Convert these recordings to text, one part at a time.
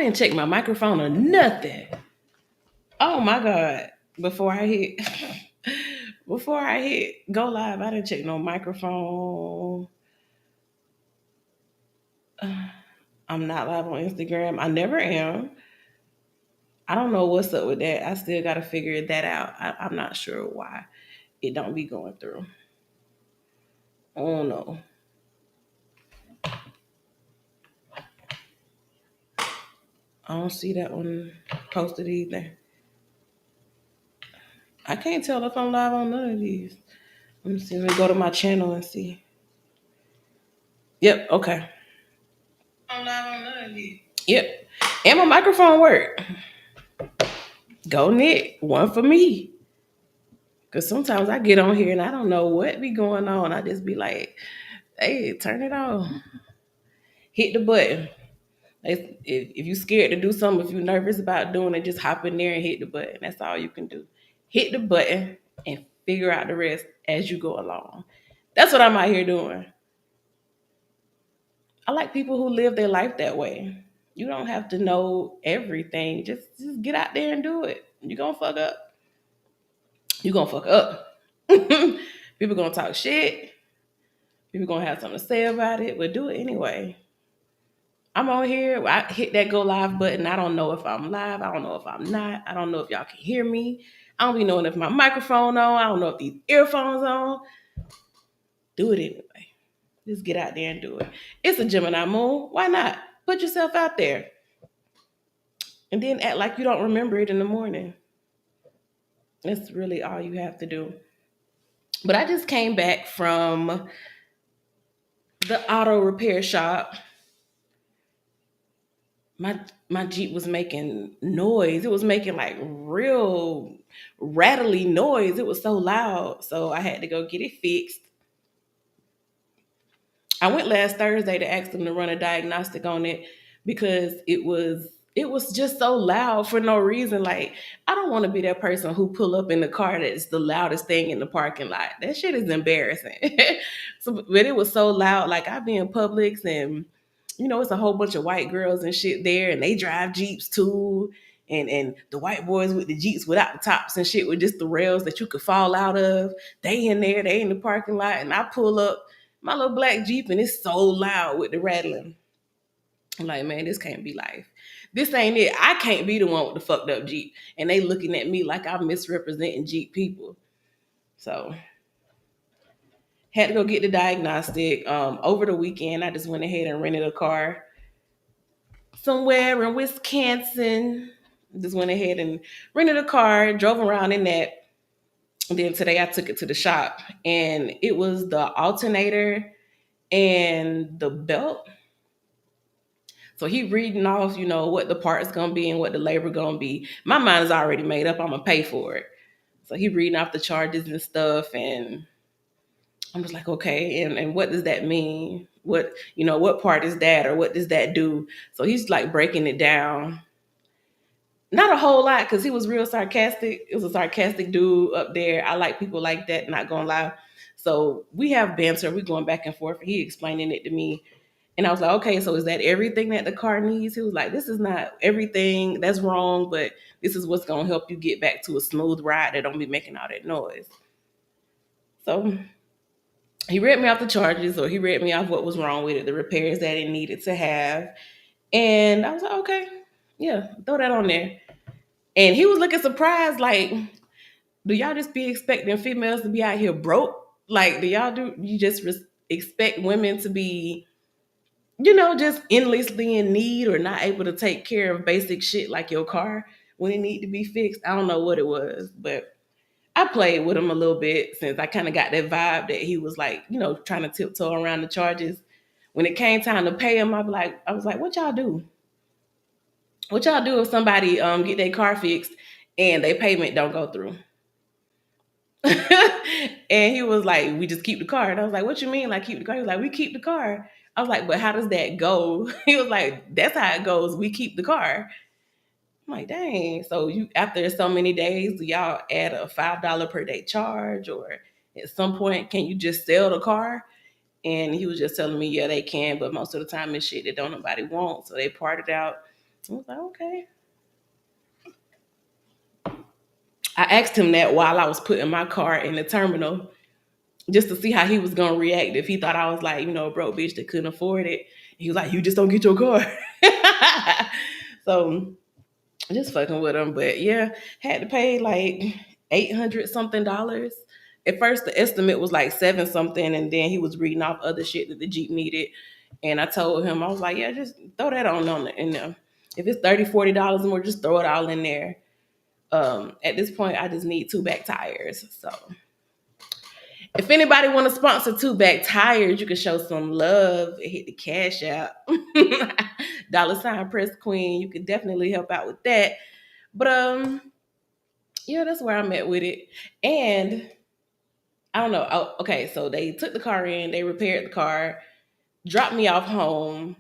didn't check my microphone or nothing. Oh my God. Before I hit before I hit go live, I didn't check no microphone. I'm not live on Instagram. I never am. I don't know what's up with that. I still gotta figure that out. I'm not sure why it don't be going through. Oh no. I don't see that one posted either. I can't tell if I'm live on none of these. Let me see. Let me go to my channel and see. Yep, okay. I'm live on none of these. Yep. And my microphone work. Go Nick. One for me. Cause sometimes I get on here and I don't know what be going on. I just be like, hey, turn it on. Hit the button. If you scared to do something, if you're nervous about doing it, just hop in there and hit the button. That's all you can do. Hit the button and figure out the rest as you go along. That's what I'm out here doing. I like people who live their life that way. You don't have to know everything. Just get out there and do it. You're gonna fuck up. You're gonna fuck up. People gonna talk shit. People gonna have something to say about it, but do it anyway. I'm on here. I hit that go live button. I don't know if I'm live. I don't know if I'm not. I don't know if y'all can hear me. I don't be knowing if my microphone on. I don't know if these earphones on. Do it anyway. Just get out there and do it. It's a Gemini moon. Why not? Put yourself out there. And then act like you don't remember it in the morning. That's really all you have to do. But I just came back from the auto repair shop. My Jeep was making noise. It was making like real rattly noise. It was so loud. So I had to go get it fixed. I went last Thursday to ask them to run a diagnostic on it because it was just so loud for no reason. Like, I don't want to be that person who pull up in the car that's the loudest thing in the parking lot. That shit is embarrassing. So, but it was so loud. Like, I be in Publix and it's a whole bunch of white girls and shit there, and they drive Jeeps too. And the white boys with the Jeeps without the tops and shit with just the rails that you could fall out of. They in there, they in the parking lot, and I pull up my little black Jeep and it's so loud with the rattling. I'm like, man, this can't be life. This ain't it. I can't be the one with the fucked up Jeep. And they looking at me like I'm misrepresenting Jeep people. So had to go get the diagnostic. Over the weekend, I just went ahead and rented a car somewhere in Wisconsin. Just went ahead and rented a car, drove around in that. And then today I took it to the shop and it was the alternator and the belt. So he reading off, what the part's gonna be and what the labor gonna be. My mind is already made up. I'm gonna pay for it. So he reading off the charges and stuff, and I'm just like, okay, and what does that mean? What part is that, or what does that do? So he's like breaking it down. Not a whole lot, because he was real sarcastic. It was a sarcastic dude up there. I like people like that, not gonna lie. So we have banter. We going back and forth. He explaining it to me. And I was like, okay, so is that everything that the car needs? He was like, this is not everything. That's wrong, but this is what's going to help you get back to a smooth ride that don't be making all that noise. So he read me off the charges, or he read me off what was wrong with it, the repairs that it needed to have. And I was like, okay, yeah, throw that on there. And he was looking surprised, like, do y'all just be expecting females to be out here broke? Like, you just expect women to be just endlessly in need or not able to take care of basic shit like your car when it need to be fixed? I don't know what it was, but I played with him a little bit since I kind of got that vibe that he was like, trying to tiptoe around the charges. When it came time to pay him, I was like, what y'all do? What y'all do if somebody get their car fixed and their payment don't go through? And he was like, we just keep the car. And I was like, what you mean, like keep the car? He was like, we keep the car. I was like, but how does that go? He was like, that's how it goes. We keep the car. I'm like, dang. So you, after so many days, do y'all add a $5 per day charge? Or at some point, can you just sell the car? And he was just telling me, yeah, they can, but most of the time it's shit that don't nobody want. So they part it out I was like, okay. I asked him that while I was putting my car in the terminal just to see how he was gonna react if he thought I was like, a broke bitch that couldn't afford it. He was like, "You just don't get your car." So just fucking with him. But yeah, had to pay like 800 something dollars. At first, the estimate was like seven something, and then he was reading off other shit that the Jeep needed. And I told him, I was like, yeah, just throw that in there. If it's $30, $40 more, just throw it all in there. At this point, I just need two back tires. So if anybody want to sponsor two back tires, you can show some love and hit the cash out. $sign Press Queen. You can definitely help out with that. But yeah, that's where I'm at with it. And I don't know. Oh, okay, so they took the car in, they repaired the car, dropped me off home.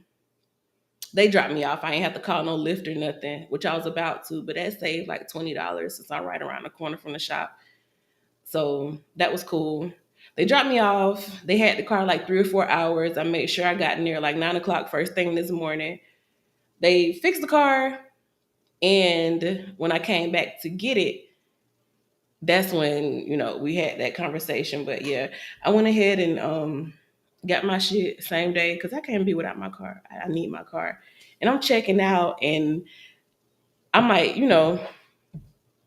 They dropped me off. I ain't have to call no lift or nothing, which I was about to, but that saved like $20 since I'm right around the corner from the shop. So that was cool. They dropped me off. They had the car like 3 or 4 hours. I made sure I got in there like 9 o'clock first thing this morning. They fixed the car. And when I came back to get it, that's when, we had that conversation. But yeah, I went ahead and got my shit same day because I can't be without my car. I need my car. And I'm checking out and I might,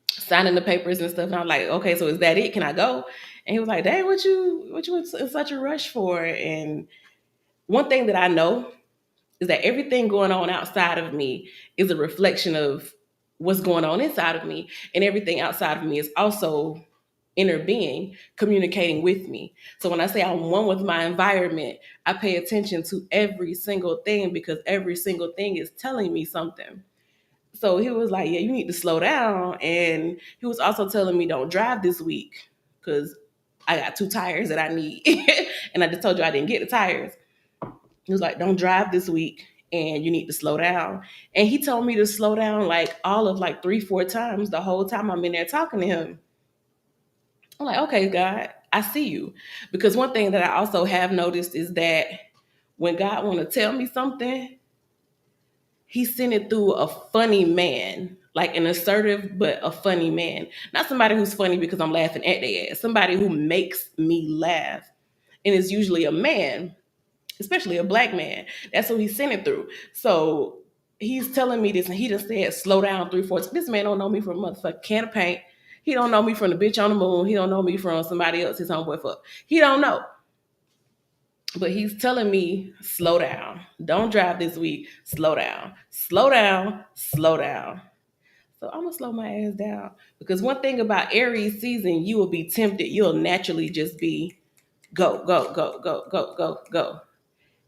signing the papers and stuff. And I'm like, okay, so is that it? Can I go? And he was like, dang, what you in such a rush for? And one thing that I know is that everything going on outside of me is a reflection of what's going on inside of me. And everything outside of me is also inner being communicating with me. So when I say I'm one with my environment, I pay attention to every single thing because every single thing is telling me something. So he was like, yeah, you need to slow down. And he was also telling me don't drive this week because I got two tires that I need. And I just told you I didn't get the tires. He was like, don't drive this week and you need to slow down. And he told me to slow down like all of like 3, 4 times the whole time I'm in there talking to him. I'm like, okay, God, I see you. Because one thing that I also have noticed is that when God want to tell me something, he sent it through a funny man, like an assertive but a funny man. Not somebody who's funny because I'm laughing at their ass. Somebody who makes me laugh. And it's usually a man, especially a black man. That's who he sent it through. So he's telling me this, and he just said, slow down 3, 4. This man don't know me from a motherfucking can of paint. He don't know me from the bitch on the moon. He don't know me from somebody else, his homeboy fuck. He don't know. But he's telling me, slow down. Don't drive this week. Slow down. Slow down. Slow down. So I'm going to slow my ass down. Because one thing about Aries season, you will be tempted. You'll naturally just be go, go, go, go, go, go, go.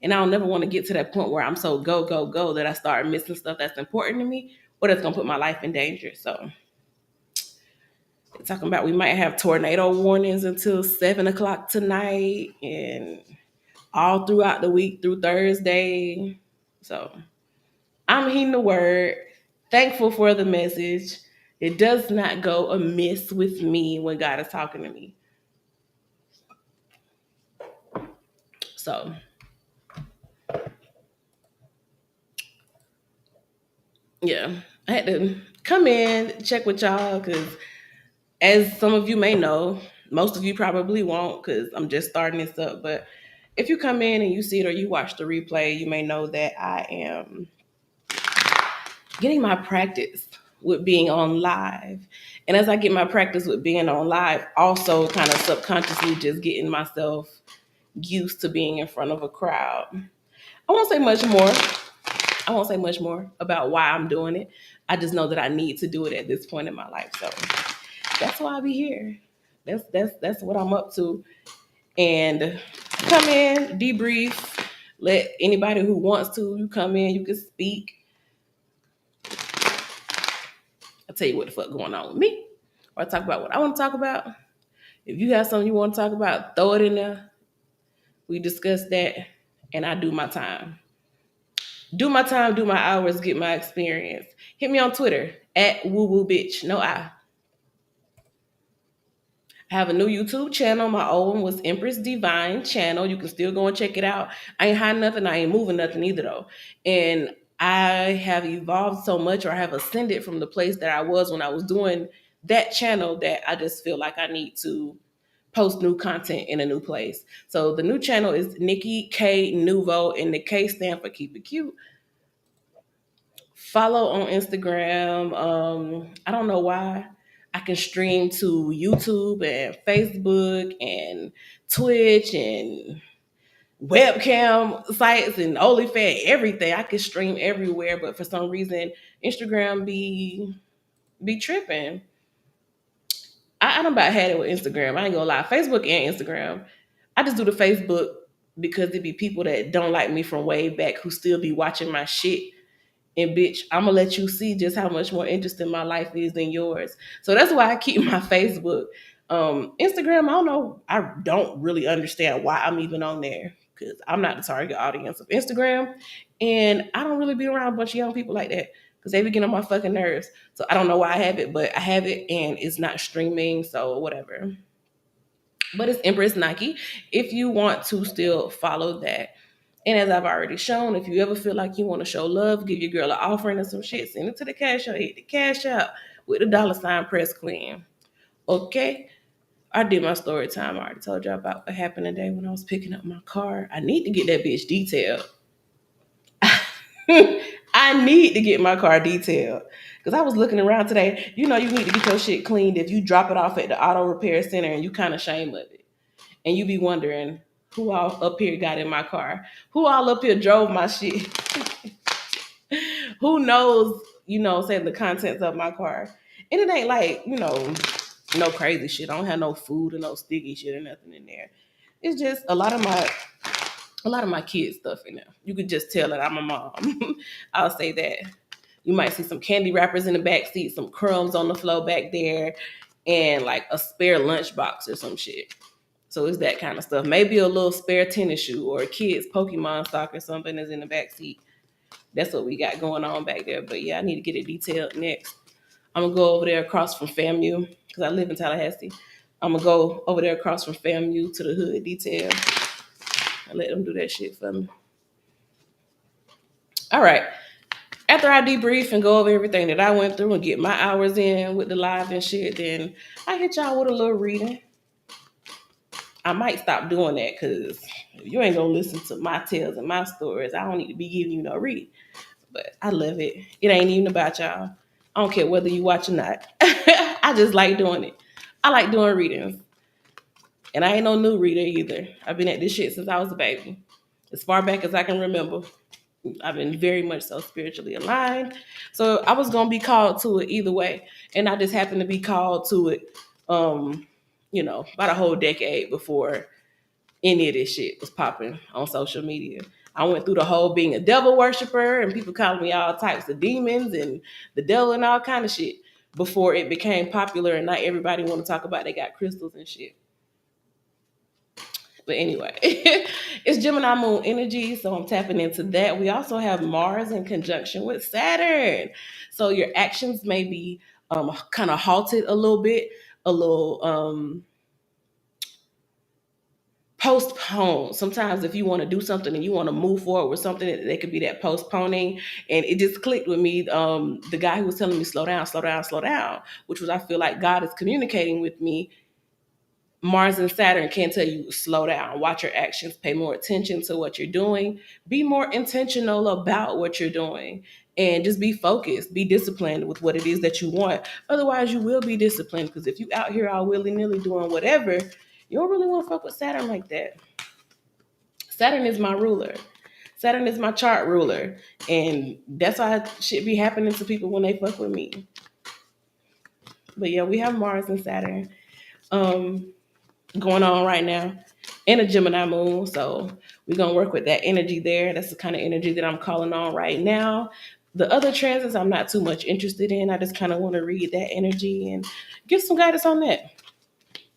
And I'll never want to get to that point where I'm so go, go, go that I start missing stuff that's important to me or that's going to put my life in danger. So they're talking about we might have tornado warnings until 7 o'clock tonight and all throughout the week through Thursday. So I'm heeding the word, thankful for the message. It does not go amiss with me when God is talking to me. So yeah, I had to come in, check with y'all because as some of you may know, most of you probably won't because I'm just starting this up. But if you come in and you see it or you watch the replay, you may know that I am getting my practice with being on live. And as I get my practice with being on live, also kind of subconsciously just getting myself used to being in front of a crowd. I won't say much more. I won't say much more about why I'm doing it. I just know that I need to do it at this point in my life. So that's why I be here. That's what I'm up to. And come in, debrief. Let anybody who wants to, you come in, you can speak. I'll tell you what the fuck going on with me. Or I talk about what I want to talk about. If you have something you want to talk about, throw it in there. We discuss that, and I do my time. Do my time, do my hours, get my experience. Hit me on Twitter at woo woo bitch. No I. I have a new YouTube channel. My old one was Empress Divine channel. You can still go and check it out. I ain't hiding nothing. I ain't moving nothing either though. And I have evolved so much, or I have ascended from the place that I was when I was doing that channel, that I just feel like I need to post new content in a new place. So the new channel is Nikki K Nouveau, and the K stand for Keep It Cute. Follow on Instagram. I don't know why. I can stream to YouTube and Facebook and Twitch and webcam sites and OnlyFans, everything. I can stream everywhere, but for some reason, Instagram be tripping. I don't about had it with Instagram. I ain't gonna lie. Facebook and Instagram. I just do the Facebook because it be people that don't like me from way back who still be watching my shit. And bitch, I'm gonna let you see just how much more interesting my life is than yours. So that's why I keep my Facebook. Instagram, I don't know. I don't really understand why I'm even on there because I'm not the target audience of Instagram, and I don't really be around a bunch of young people like that because they be getting on my fucking nerves. So I don't know why I have it, but I have it, and it's not streaming, so whatever. But it's Empress Nike. If you want to still follow that. And as I've already shown, if you ever feel like you want to show love, give your girl an offering or some shit, send it to the cash out, hit the cash out with the dollar sign press queen. Okay? I did my story time. I already told you about what happened today when I was picking up my car. I need to get that bitch detailed. I need to get my car detailed. Because I was looking around today. You know you need to get your shit cleaned if you drop it off at the auto repair center and you kind of shame of it. And you be wondering who all up here got in my car. Who all up here drove my shit. Who knows, saying the contents of my car. And it ain't like, no crazy shit. I don't have no food or no sticky shit or nothing in there. It's just a lot of my kids stuff in there. You could just tell that I'm a mom. I'll say that. You might see some candy wrappers in the back seat, some crumbs on the floor back there, and like a spare lunchbox or some shit. So it's that kind of stuff. Maybe a little spare tennis shoe or a kid's Pokemon stock or something is in the back seat. That's what we got going on back there. But yeah, I need to get it detailed next. I'm gonna go over there across from FAMU because I live in Tallahassee. I'm gonna go over there across from FAMU to the hood detail and let them do that shit for me. All right. After I debrief and go over everything that I went through and get my hours in with the live and shit, then I hit y'all with a little reading. I might stop doing that because if you ain't gonna listen to my tales and my stories, I don't need to be giving you no read. But I love it. It ain't even about y'all. I don't care whether you watch or not. I just like doing it. I like doing readings. And I ain't no new reader either. I've been at this shit since I was a baby. As far back as I can remember. I've been very much so spiritually aligned. So I was gonna be called to it either way. And I just happened to be called to it about a whole decade before any of this shit was popping on social media. I went through the whole being a devil worshiper and people calling me all types of demons and the devil and all kind of shit before it became popular and not everybody want to talk about they got crystals and shit. But anyway, it's Gemini moon energy, so I'm tapping into that. We also have Mars in conjunction with Saturn. So your actions may be kind of halted a little bit, a little postpone. Sometimes if you want to do something and you want to move forward with something, it could be that postponing. And it just clicked with me. The guy who was telling me slow down, slow down, slow down, which was I feel like God is communicating with me. Mars and Saturn can tell you slow down, watch your actions, pay more attention to what you're doing, be more intentional about what you're doing, and just be focused, be disciplined with what it is that you want. Otherwise, you will be disciplined because if you out here all willy nilly doing whatever, you don't really want to fuck with Saturn like that. Saturn is my ruler. Saturn is my chart ruler, and that's why shit be happening to people when they fuck with me. But yeah, we have Mars and Saturn. Going on right now and a Gemini moon. So we're going to work with that energy there. That's the kind of energy that I'm calling on right now. The other transits I'm not too much interested in. I just kind of want to read that energy and give some guidance on that.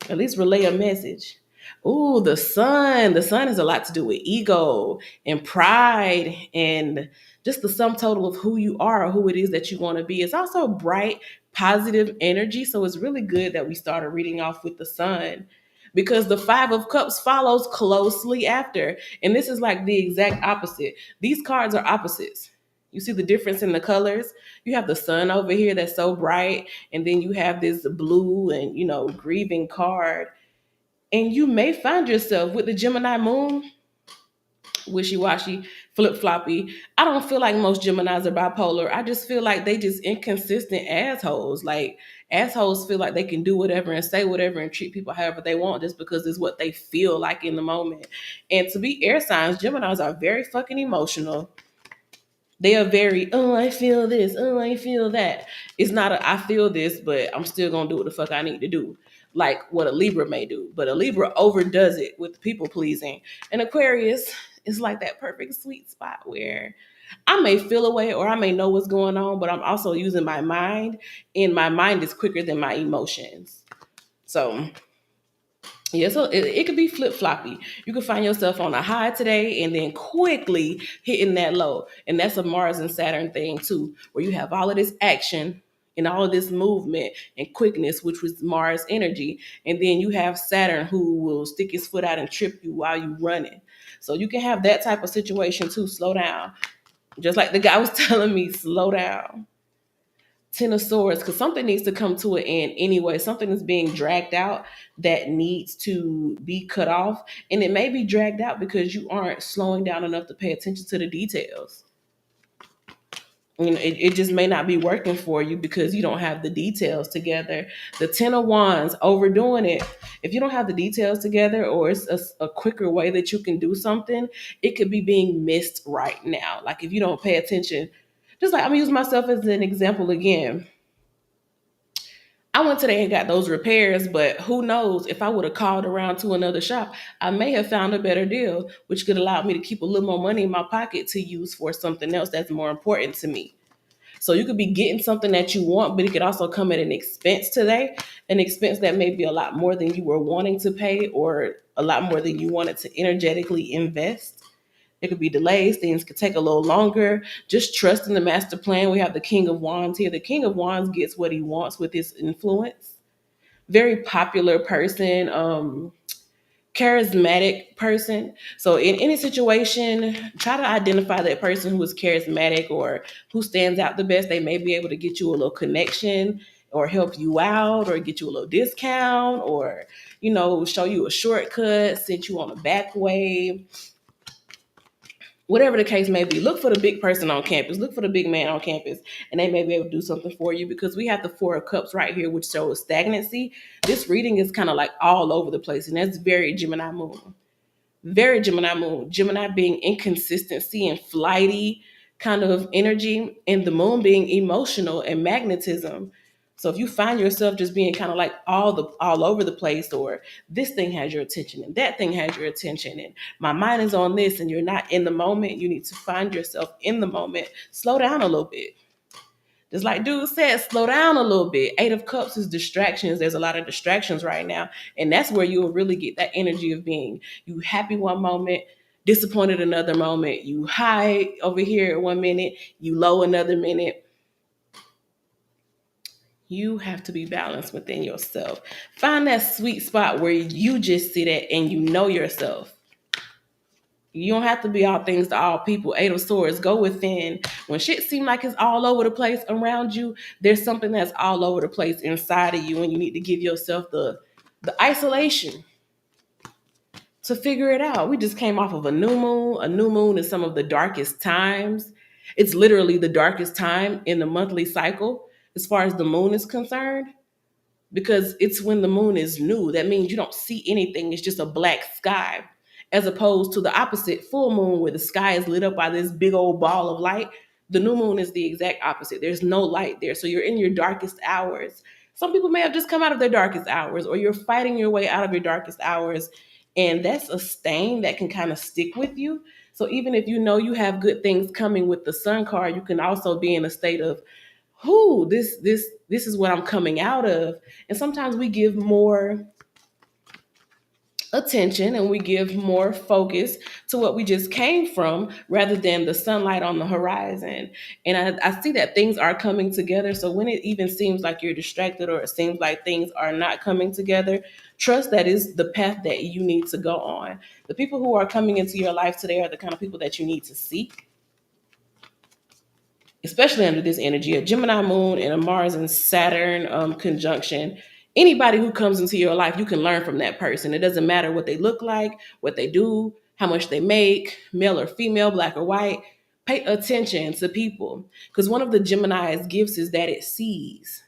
At least relay a message. Ooh, the sun. The sun has a lot to do with ego and pride and just the sum total of who you are or who it is that you want to be. It's also bright, positive energy. So it's really good that we started reading off with the sun because the Five of Cups follows closely after. And this is like the exact opposite. These cards are opposites. You see the difference in the colors? You have the sun over here that's so bright, and then you have this blue and, grieving card. And you may find yourself with the Gemini moon wishy-washy, flip-floppy. I don't feel like most Geminis are bipolar. I just feel like they just inconsistent assholes. Like, assholes feel like they can do whatever and say whatever and treat people however they want just because it's what they feel like in the moment. And to be air signs, Geminis are very fucking emotional. They are very, oh, I feel this, oh, I feel that. It's not a I feel this, but I'm still gonna do what the fuck I need to do. Like what a Libra may do. But a Libra overdoes it with people pleasing. And Aquarius is like that perfect sweet spot where I may feel a way or I may know what's going on, but I'm also using my mind, and my mind is quicker than my emotions. So yeah, so it could be flip floppy. You could find yourself on a high today and then quickly hitting that low. And that's a Mars and Saturn thing too, where you have all of this action and all of this movement and quickness, which was Mars energy. And then you have Saturn who will stick his foot out and trip you while you running. So you can have that type of situation too. Slow down. Just like the guy was telling me, slow down. Ten of Swords, because something needs to come to an end anyway. Something is being dragged out that needs to be cut off. And it may be dragged out because you aren't slowing down enough to pay attention to the details. It just may not be working for you because you don't have the details together. The Ten of Wands, overdoing it. If you don't have the details together, or it's a quicker way that you can do something, it could be being missed right now. Like if you don't pay attention, just like I'm using myself as an example again. I went today and got those repairs, but who knows, if I would have called around to another shop, I may have found a better deal, which could allow me to keep a little more money in my pocket to use for something else that's more important to me. So you could be getting something that you want, but it could also come at an expense today, an expense that may be a lot more than you were wanting to pay or a lot more than you wanted to energetically invest. It could be delays. Things could take a little longer. Just trust in the master plan. We have the King of Wands here. The King of Wands gets what he wants with his influence. Very popular person, charismatic person. So in any situation, try to identify that person who is charismatic or who stands out the best. They may be able to get you a little connection or help you out or get you a little discount or, show you a shortcut, send you on a back way, whatever the case may be. Look for the big person on campus. Look for the big man on campus, and they may be able to do something for you because we have the Four of Cups right here, which shows stagnancy. This reading is kind of like all over the place, and that's very Gemini moon. Very Gemini moon. Gemini being inconsistency and flighty kind of energy, and the moon being emotional and magnetism. So if you find yourself just being kind of like all over the place, or this thing has your attention and that thing has your attention, and my mind is on this, and you're not in the moment, you need to find yourself in the moment. Slow down a little bit. Just like dude said, slow down a little bit. Eight of Cups is distractions. There's a lot of distractions right now. And that's where you'll really get that energy of being you happy one moment, disappointed another moment, you high over here 1 minute, you low another minute. You have to be balanced within yourself. Find that sweet spot where you just sit at and you know yourself. You don't have to be all things to all people. Eight of Swords, go within. When shit seems like it's all over the place around you, there's something that's all over the place inside of you, and you need to give yourself the isolation to figure it out. We just came off of a new moon. A new moon is some of the darkest times. It's literally the darkest time in the monthly cycle as far as the moon is concerned, because it's when the moon is new. That means you don't see anything. It's just a black sky, as opposed to the opposite full moon where the sky is lit up by this big old ball of light. The new moon is the exact opposite. There's no light there. So you're in your darkest hours. Some people may have just come out of their darkest hours, or you're fighting your way out of your darkest hours. And that's a stain that can kind of stick with you. So even if you know you have good things coming with the sun card, you can also be in a state of, who this is what I'm coming out of. And sometimes we give more attention and we give more focus to what we just came from rather than the sunlight on the horizon. And I see that things are coming together. So when it even seems like you're distracted or it seems like things are not coming together, trust that is the path that you need to go on. The people who are coming into your life today are the kind of people that you need to seek. especially under this energy, a Gemini moon and a Mars and Saturn conjunction. Anybody who comes into your life, you can learn from that person. It doesn't matter what they look like, what they do, how much they make, male or female, black or white. Pay attention to people, because one of the Gemini's gifts is that it sees.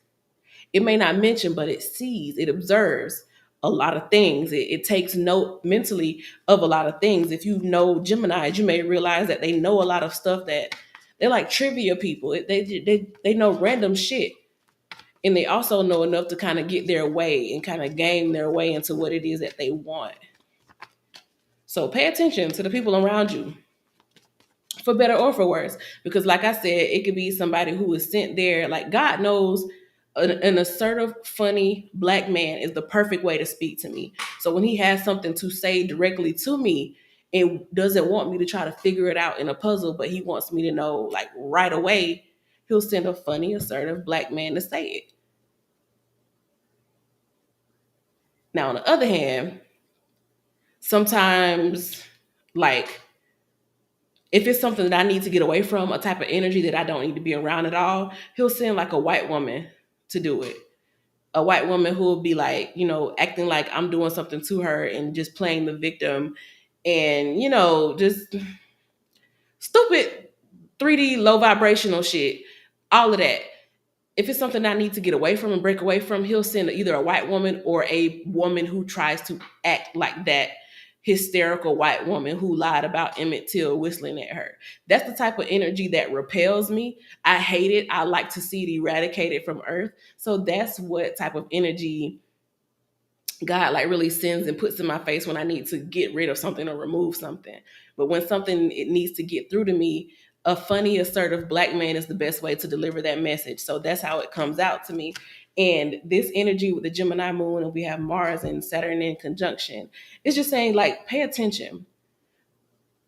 It may not mention, but it sees, it observes a lot of things. It takes note mentally of a lot of things. If you know Geminis, you may realize that they know a lot of stuff, that they're like trivia people. They know random shit. And they also know enough to kind of get their way and kind of game their way into what it is that they want. So pay attention to the people around you, for better or for worse. Because, like I said, it could be somebody who is sent there. Like, God knows an assertive, funny black man is the perfect way to speak to me. So when he has something to say directly to me and doesn't want me to try to figure it out in a puzzle, but he wants me to know like right away, he'll send a funny, assertive black man to say it. Now, on the other hand, sometimes, like, if it's something that I need to get away from, a type of energy that I don't need to be around at all, he'll send like a white woman to do it. A white woman who will be like, acting like I'm doing something to her and just playing the victim and, just stupid 3D low vibrational shit, all of that. If it's something I need to get away from and break away from, he'll send either a white woman or a woman who tries to act like that hysterical white woman who lied about Emmett Till whistling at her. That's the type of energy that repels me. I hate it. I like to see it eradicated from Earth. So that's what type of energy God like really sends and puts in my face when I need to get rid of something or remove something. But when something it needs to get through to me, a funny, assertive black man is the best way to deliver that message. So that's how it comes out to me. And this energy with the Gemini moon, and we have Mars and Saturn in conjunction, it's just saying like, pay attention.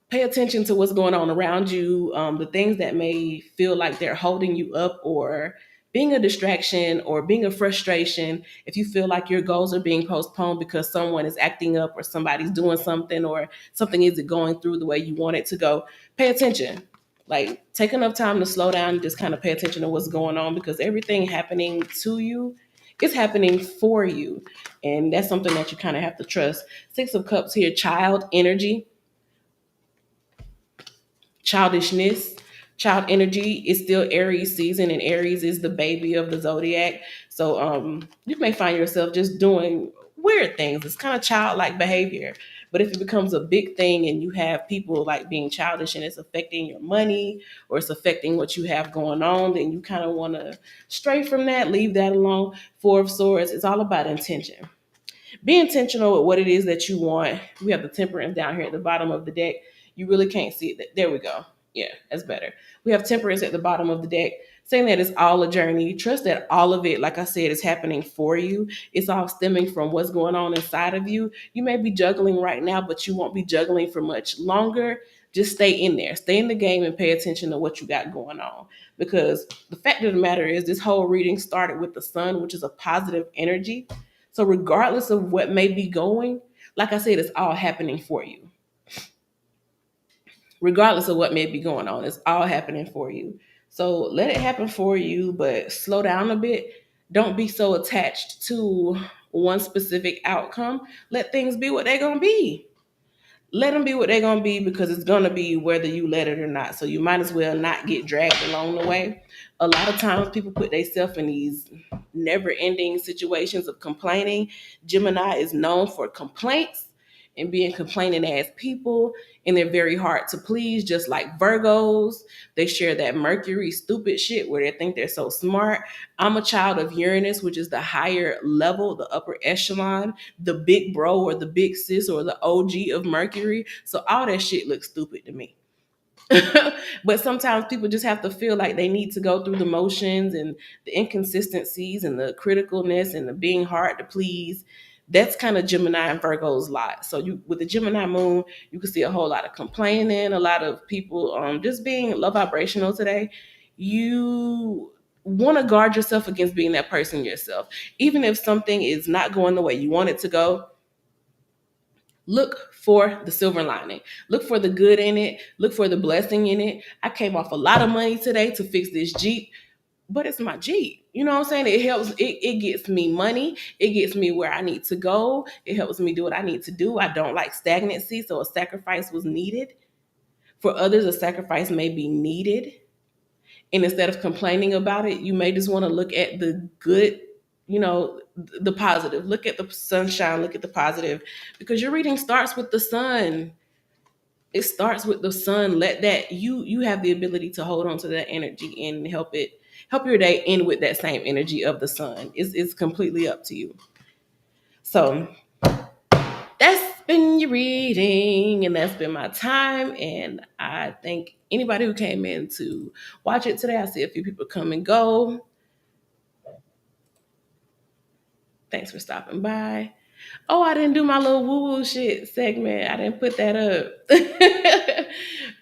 Pay attention to what's going on around you, the things that may feel like they're holding you up or being a distraction or being a frustration. If you feel like your goals are being postponed because someone is acting up or somebody's doing something or something isn't going through the way you want it to go, pay attention. Like, take enough time to slow down and just kind of pay attention to what's going on, because everything happening to you is happening for you. And that's something that you kind of have to trust. Six of Cups here, child energy, childishness, child energy is still Aries season, and Aries is the baby of the zodiac. So you may find yourself just doing weird things. It's kind of childlike behavior. But if it becomes a big thing and you have people like being childish and it's affecting your money or it's affecting what you have going on, then you kind of want to stray from that, leave that alone. Four of Swords, it's all about intention. Be intentional with what it is that you want. We have the Temperance down here at the bottom of the deck. You really can't see it. There we go. Yeah, that's better. We have Temperance at the bottom of the deck, saying that it's all a journey. Trust that all of it, like I said, is happening for you. It's all stemming from what's going on inside of you. You may be juggling right now, but you won't be juggling for much longer. Just stay in there, stay in the game, and pay attention to what you got going on. Because the fact of the matter is, this whole reading started with the sun, which is a positive energy. So regardless of what may be going, like I said, it's all happening for you. Regardless of what may be going on, it's all happening for you. So let it happen for you, but slow down a bit. Don't be so attached to one specific outcome. Let things be what they're going to be. Let them be what they're going to be, because it's going to be whether you let it or not. So you might as well not get dragged along the way. A lot of times people put themselves in these never ending situations of complaining. Gemini is known for complaints and being complaining as people, and they're very hard to please, just like Virgos. They share that Mercury stupid shit where they think they're so smart. I'm a child of Uranus, which is the higher level, the upper echelon, the big bro or the big sis or the OG of Mercury. So all that shit looks stupid to me. But sometimes people just have to feel like they need to go through the motions and the inconsistencies and the criticalness and the being hard to please. That's kind of Gemini and Virgo's lot. So you, with the Gemini moon, you can see a whole lot of complaining, a lot of people just being low vibrational today. You want to guard yourself against being that person yourself. Even if something is not going the way you want it to go, Look for the silver lining. Look for the good in it. Look for the blessing in it. I came off a lot of money today to fix this Jeep, but it's my Jeep. You know what I'm saying? It helps, it gets me money. It gets me where I need to go. It helps me do what I need to do. I don't like stagnancy, so a sacrifice was needed. For others, a sacrifice may be needed. And instead of complaining about it, you may just want to look at the good, the positive. Look at the sunshine, look at the positive, because your reading starts with the sun. It starts with the sun. Let that, you have the ability to hold on to that energy and help your day end with that same energy of the sun. It's completely up to you. So that's been your reading, and that's been my time. And I thank anybody who came in to watch it today. I see a few people come and go. Thanks for stopping by. Oh, I didn't do my little woo-woo shit segment. I didn't put that up.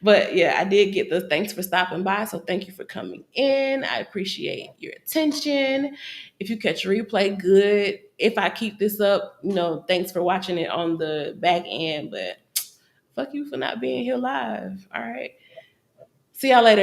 But yeah, I did get the thanks for stopping by. So thank you for coming in. I appreciate your attention. If you catch a replay, good. If I keep this up, thanks for watching it on the back end. But fuck you for not being here live. All right. See y'all later.